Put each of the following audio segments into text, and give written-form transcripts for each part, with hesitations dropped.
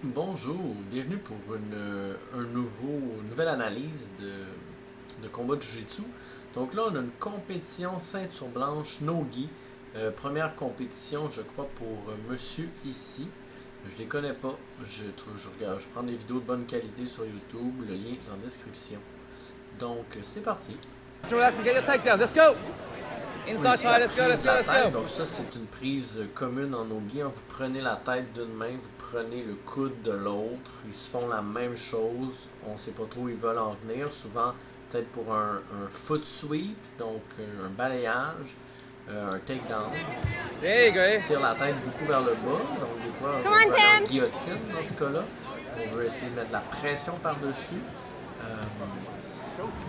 Bonjour, bienvenue pour une nouvelle analyse de combat de Jiu-Jitsu. Donc là, on a une compétition ceinture blanche no-gi. Première compétition, je crois, pour monsieur ici. Je les connais pas. Je prends des vidéos de bonne qualité sur YouTube. Le lien est dans la description. Donc, c'est parti. Relax and get your takedowns. Let's go. Oui, Inside c'est la side. Let's go. prise Let's de go. la Let's tête. go. Donc ça, c'est une prise commune en no-gi. Vous prenez la tête d'une main, vous prenez le coude de l'autre. Ils se font la même chose. On ne sait pas trop où ils veulent en venir. Souvent, peut-être pour un foot sweep, donc un balayage, un takedown. There you Ils go. tirent la tête beaucoup vers le bas. Donc des fois, on Come veut on, faire Tim. une guillotine dans ce cas-là. On veut essayer de mettre de la pression par-dessus.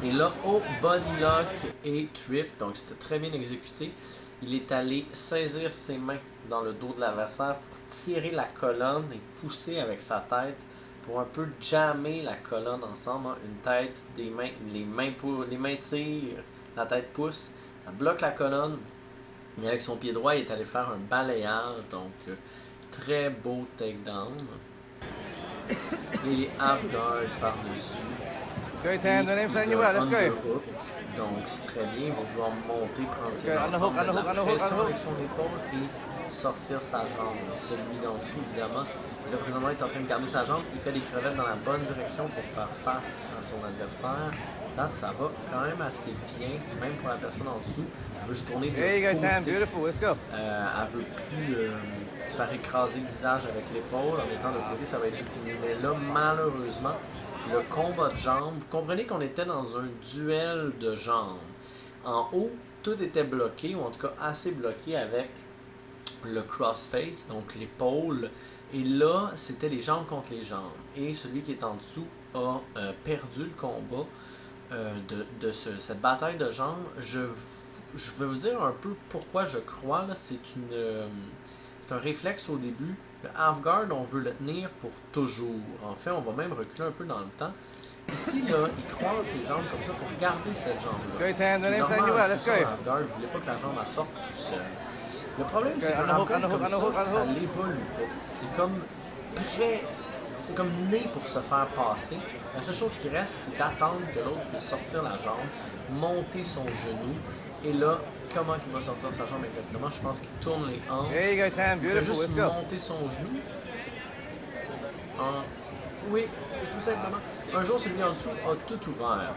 Et là, au body lock et trip, donc c'était très bien exécuté. Il est allé saisir ses mains dans le dos de l'adversaire pour tirer la colonne et pousser avec sa tête pour un peu jammer la colonne ensemble. Hein. Une tête, des mains, les mains tirent, la tête pousse, ça bloque la colonne. Et avec son pied droit, il est allé faire un balayage, donc très beau takedown. Et les half guard par-dessus. Go, Tam. Don't aim for anywhere. Let's go. Underhook. Donc c'est très bien, il va vouloir monter, prendre ses Ok, mains ensemble, mettre de la underhook, pression underhook. avec son épaule et sortir sa jambe. Celui d'en dessous, évidemment, là présentement il est en train de garder sa jambe, il fait des crevettes dans la bonne direction pour faire face à son adversaire. Là, ça va quand même assez bien, même pour la personne en dessous. Elle veut juste tourner de There you go, Tam. côté. Beautiful. Let's go. Elle veut plus se faire écraser le visage avec l'épaule. En étant de côté, ça va être beaucoup mieux. Mais là, malheureusement, le combat de jambes, vous comprenez qu'on était dans un duel de jambes. En haut, tout était bloqué, ou en tout cas assez bloqué avec le crossface, donc l'épaule. Et là, c'était les jambes contre les jambes. Et celui qui est en dessous a perdu le combat cette bataille de jambes. Je vais vous dire un peu pourquoi je crois. C'est un réflexe au début. Le half guard, on veut le tenir pour toujours. En fait, on va même reculer un peu dans le temps. Ici, là, il croise ses jambes comme ça pour garder cette jambe-là. Go, Ce Tam. qui est Don't aim for normal, anywhere. c'est Let's ça, go. un half guard. Vous ne voulez pas que la jambe elle sorte tout seul. Le problème, c'est qu'un underhook, half guard underhook, comme ça, underhook, ça underhook. l'évolue pas. C'est comme né pour se faire passer. La seule chose qui reste, c'est d'attendre que l'autre puisse sortir la jambe, monter son genou, et là, comment il va sortir sa jambe exactement? Je pense qu'il tourne les hanches. There you go, Tam. Il fait Beautiful. juste Let's go. monter son genou. Oui, tout simplement. Un jour, celui en dessous a tout ouvert.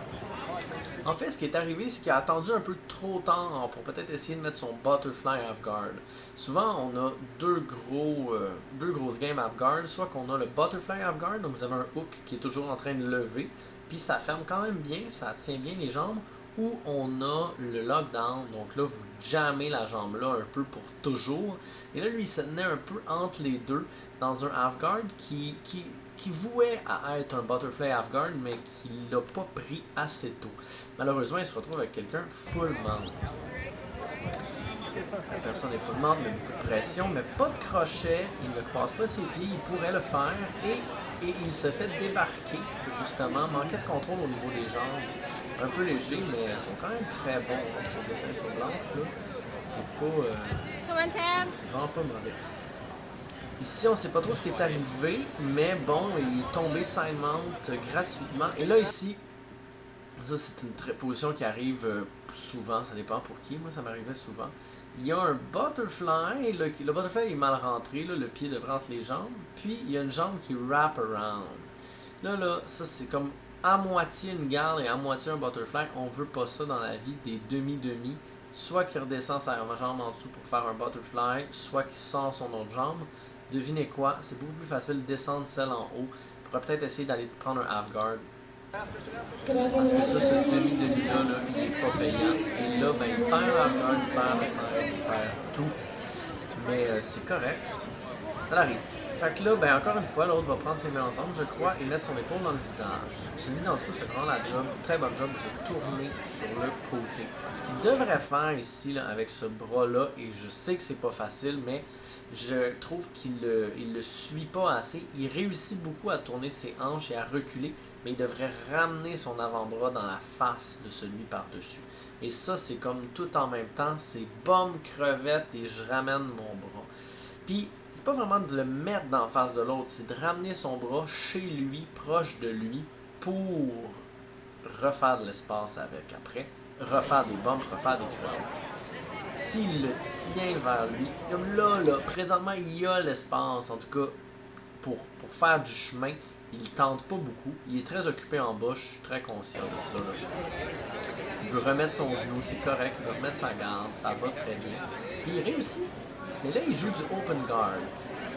En fait, ce qui est arrivé, c'est qu'il a attendu un peu trop tard pour peut-être essayer de mettre son butterfly half guard. Souvent, on a deux grosses games half guard. Soit qu'on a le butterfly half guard, donc vous avez un hook qui est toujours en train de lever, puis ça ferme quand même bien, ça tient bien les jambes. Ou on a le lockdown, donc là vous jammez la jambe là un peu pour toujours. Et là lui il se tenait un peu entre les deux dans un half guard qui vouait à être un butterfly half guard mais qui l'a pas pris assez tôt. Malheureusement il se retrouve avec quelqu'un full mount. La personne est full mount, mais beaucoup de pression, mais pas de crochet, il ne croise pas ses pieds, il pourrait le faire et il se fait débarquer justement, manquait de contrôle au niveau des jambes. Un peu léger, mais ils sont quand même très bons pour des ceintures blanches. Là. C'est pas. C'est vraiment pas mauvais. Ici, on ne sait pas trop ce qui est arrivé, mais bon, il est tombé side mount gratuitement. Et là, ici, ça c'est une position qui arrive souvent, ça dépend pour qui. Moi, ça m'arrivait souvent. Il y a un butterfly, le butterfly est mal rentré, là, le pied devrait entre les jambes. Puis, il y a une jambe qui wrap around. Là, ça c'est comme à moitié une garde et à moitié un butterfly. On veut pas ça dans la vie des demi-demi. Soit qu'il redescend sa jambe en dessous pour faire un butterfly, soit qu'il sort son autre jambe. Devinez quoi? C'est beaucoup plus facile de descendre celle en haut. On pourrait peut-être essayer d'aller prendre un half guard. Parce que ça, ce demi-demi-là, là, il n'est pas payant. Et là, ben, il perd un half guard, il perd le side, il perd tout. Mais c'est correct. Ça l'arrive. Fait que là, ben encore une fois, l'autre va prendre ses mains ensemble, je crois, et mettre son épaule dans le visage. Celui d'en dessous fait vraiment la job, très bonne job de se tourner sur le côté. Ce qu'il devrait faire ici, là, avec ce bras-là, et je sais que c'est pas facile, mais je trouve qu'il le suit pas assez. Il réussit beaucoup à tourner ses hanches et à reculer, mais il devrait ramener son avant-bras dans la face de celui par-dessus. Et ça, c'est comme tout en même temps, c'est bombe, crevette, et je ramène mon bras. Puis, c'est pas vraiment de le mettre d'en face de l'autre, c'est de ramener son bras chez lui, proche de lui, pour refaire de l'espace avec après, refaire des bumps, refaire des crevettes. S'il le tient vers lui, comme là, présentement, il y a l'espace, en tout cas, pour faire du chemin. Il tente pas beaucoup. Il est très occupé en bas, je suis très conscient de ça. Là. Il veut remettre son genou, c'est correct. Il veut remettre sa garde, ça va très bien. Puis il réussit. Mais là, il joue du open guard.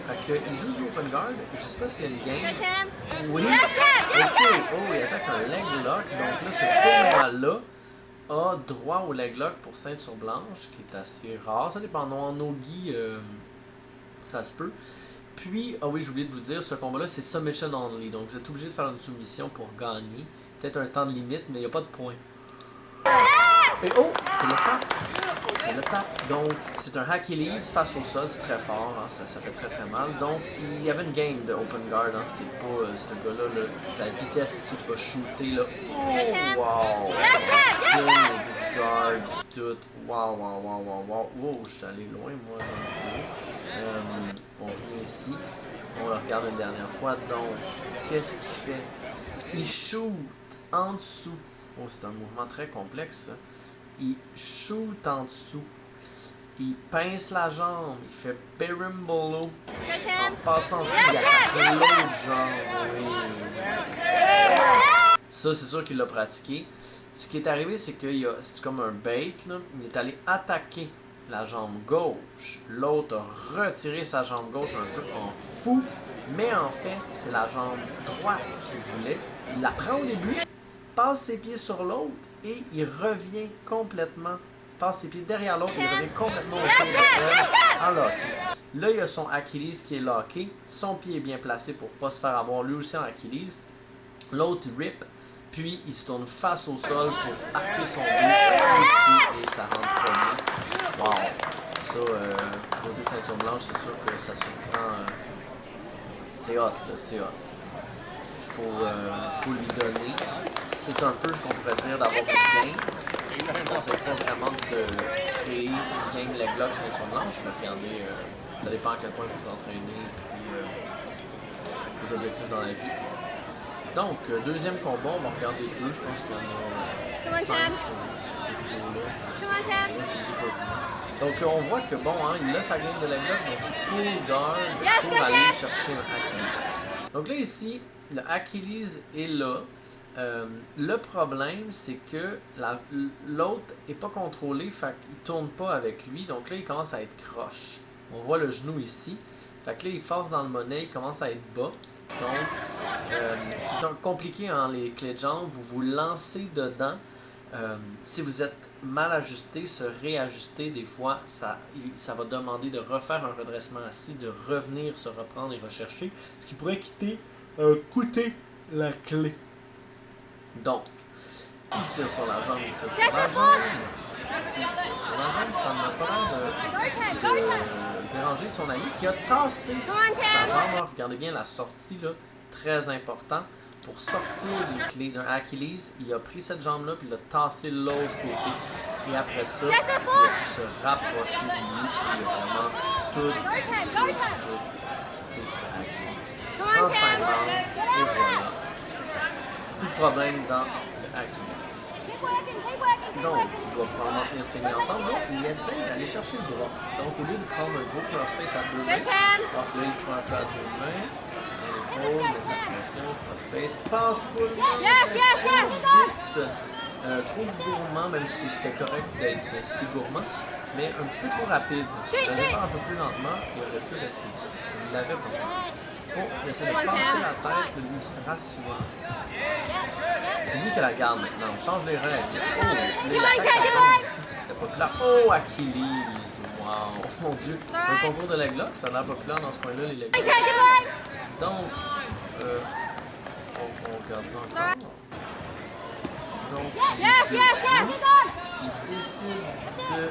Fait que, il joue du open guard. Je sais pas s'il y a une game. Oui. Ok. Oh, il attaque un leg lock. Donc là, ce tournoi-là a droit au leg lock pour ceinture blanche, qui est assez rare. Ça dépend. En Nogi, ça se peut. Puis, ah oui, j'ai oublié de vous dire, ce combat-là, c'est submission only. Donc, vous êtes obligé de faire une soumission pour gagner. Peut-être un temps de limite, mais il n'y a pas de point. Et oh, c'est le tap. C'est le tap. Donc, c'est un Achilles face au sol. C'est très fort. Hein, ça fait très très mal. Donc, il y avait une game de open guard. Hein, c'est pas ce gars-là. La vitesse ici qui va shooter. Là. Oh, wow. Spin, X-guard, pis tout. Wow. Wow, je suis allé loin, moi, dans la vidéo. On vient ici, on le regarde une dernière fois. Donc, qu'est-ce qu'il fait? Il shoot en dessous. Oh, c'est un mouvement très complexe, ça. Il shoot en dessous. Il pince la jambe. Il fait berimbolo. En passant dessus, il attaque l'autre jambe. Oui. Ça, c'est sûr qu'il l'a pratiqué. Ce qui est arrivé, c'est que c'est comme un bait. Là. Il est allé attaquer la jambe gauche. L'autre a retiré sa jambe gauche un peu en fou, mais en fait, c'est la jambe droite qu'il voulait. Il la prend au début, passe ses pieds sur l'autre et il revient complètement, passe ses pieds derrière l'autre et il revient complètement autour de elle en lock. Là, il y a son Achilles qui est locké, son pied est bien placé pour ne pas se faire avoir lui aussi en Achilles. L'autre rip, puis il se tourne face au sol pour arquer son but ici et ça rentre premier. Wow! Ça, côté ceinture blanche, c'est sûr que ça surprend. C'est hot, là, c'est hot. Faut lui donner. C'est un peu ce qu'on pourrait dire d'avoir une game. Je ne conseille pas vraiment de créer une game leg lock ceinture blanche, mais regardez, ça dépend à quel point vous entraînez puis vos objectifs dans la vie. Donc, deuxième combat, on va regarder deux. Je pense qu'il y en a 5 sur cette vidéo-là. Je les ai pas vus. Donc, on voit que bon, hein, il a sa game de leg lock, donc il pull guard pour aller chercher un Achilles. Donc là, ici, le Achilles est là. Le problème, c'est que l'autre n'est pas contrôlé, fait qu'il tourne pas avec lui. Donc là, il commence à être croche. On voit le genou ici. Fait que là, il force dans le monnaie, il commence à être bas. Donc, c'est compliqué en les clés de jambes. Vous vous lancez dedans. Si vous êtes mal ajusté, se réajuster, des fois, ça va demander de refaire un redressement assis, de revenir se reprendre et rechercher, ce qui pourrait coûter la clé. Donc, il tire sur la jambe, il tire sur la jambe. Il tire sur la jambe, ça n'a pas l'air de déranger son ami qui a tassé sa jambe. Regardez bien la sortie, là, très important. Pour sortir les clés d'un Achilles, il a pris cette jambe-là puis il a tassé l'autre côté. Et après ça, il a pu se rapprocher de lui et il a vraiment tout quitté l'Achilles. 35 bandes, et voilà. Plus de problème dans le Achilles. Donc, il doit probablement tenir ses mains ensemble. Donc, il essaie d'aller chercher le bras. Donc, au lieu de prendre un gros crossface à deux mains, là, il prend un peu à deux mains. L'épaule, mettre la pression, crossface, passe full, trop vite. Trop gourmand, même si c'était correct d'être si gourmand, mais un petit peu trop rapide. Il aurait faire un peu plus lentement, il aurait pu rester dessus. Il l'avait pas. Oh, il essaie de pencher la tête, lui, il se rassure. C'est lui qui a la garde maintenant. On change les règles. Oh, il attaque la jambe aussi. C'était populaire. Oh, Achilles. Wow. Oh mon Dieu. Un concours de leg lock, ça a l'air populaire dans ce coin-là, les leg locks. Donc, on regarde ça encore. Donc, il décide de...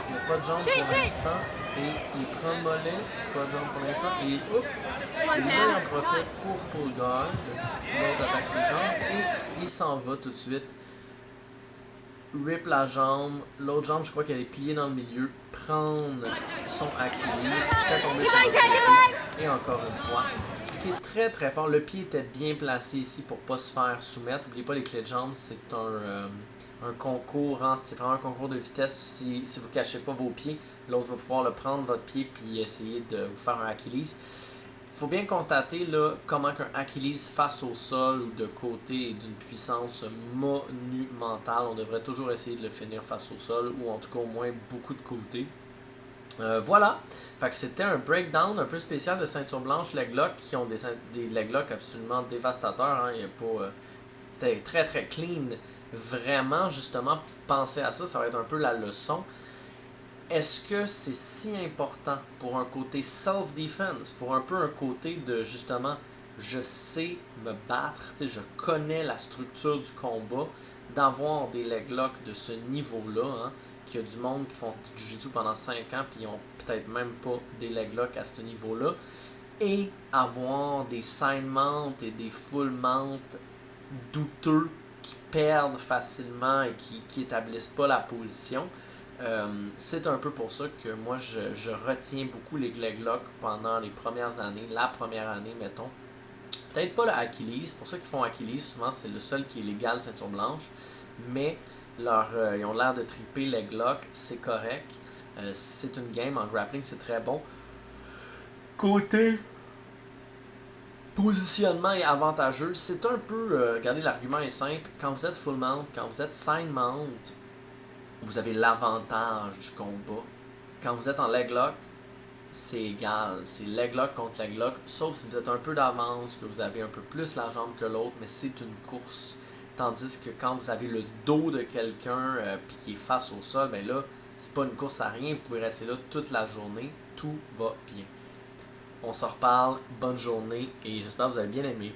Il n'y a pas de jambe pour l'instant. Et il prend le mollet, pas de jambe pour l'instant. Et hop, il en profite pour pull guard. L'autre attaque ses jambes. Et il s'en va tout de suite. rip la jambe, l'autre jambe, je crois qu'elle est pliée dans le milieu, prendre son Achilles, fait tomber sur le côté, et encore une fois. Ce qui est très très fort, le pied était bien placé ici pour pas se faire soumettre. N'oubliez pas, les clés de jambes, c'est un concours, hein, c'est vraiment un concours de vitesse. Si vous ne cachez pas vos pieds, l'autre va pouvoir le prendre, votre pied, puis essayer de vous faire un Achilles. Il faut bien constater là, comment qu'un Achilles face au sol ou de côté est d'une puissance monumentale. On devrait toujours essayer de le finir face au sol ou en tout cas au moins beaucoup de côté. Voilà, fait que c'était un breakdown un peu spécial de ceinture blanche leg lock qui ont des leg lock absolument dévastateurs. Hein. Il y a pas, c'était très très clean. Vraiment, justement, pensez à ça, ça va être un peu la leçon. Est-ce que c'est si important pour un côté self-defense, pour un peu un côté de justement, je sais me battre, je connais la structure du combat, d'avoir des leg locks de ce niveau-là, hein, qu'il y a du monde qui font du jiu-jitsu pendant 5 ans puis ils ont peut-être même pas des leg locks à ce niveau-là, et avoir des side mounts et des full mounts douteux qui perdent facilement et qui établissent pas la position. C'est un peu pour ça que moi je retiens beaucoup les leg locks pendant les premières années, la première année mettons. Peut-être pas le Achilles, c'est pour ça qu'ils font Achilles, souvent c'est le seul qui est légal ceinture blanche, mais ils ont l'air de triper leg lock, c'est correct. C'est une game en grappling, c'est très bon. Côté positionnement est avantageux, c'est un peu, regardez l'argument est simple, quand vous êtes full mount, quand vous êtes side mount, vous avez l'avantage du combat. Quand vous êtes en leg lock, c'est égal. C'est leg lock contre leg lock, sauf si vous êtes un peu d'avance, que vous avez un peu plus la jambe que l'autre, mais c'est une course. Tandis que quand vous avez le dos de quelqu'un puis qui est face au sol, ben là, c'est pas une course à rien. Vous pouvez rester là toute la journée. Tout va bien. On se reparle. Bonne journée et j'espère que vous avez bien aimé.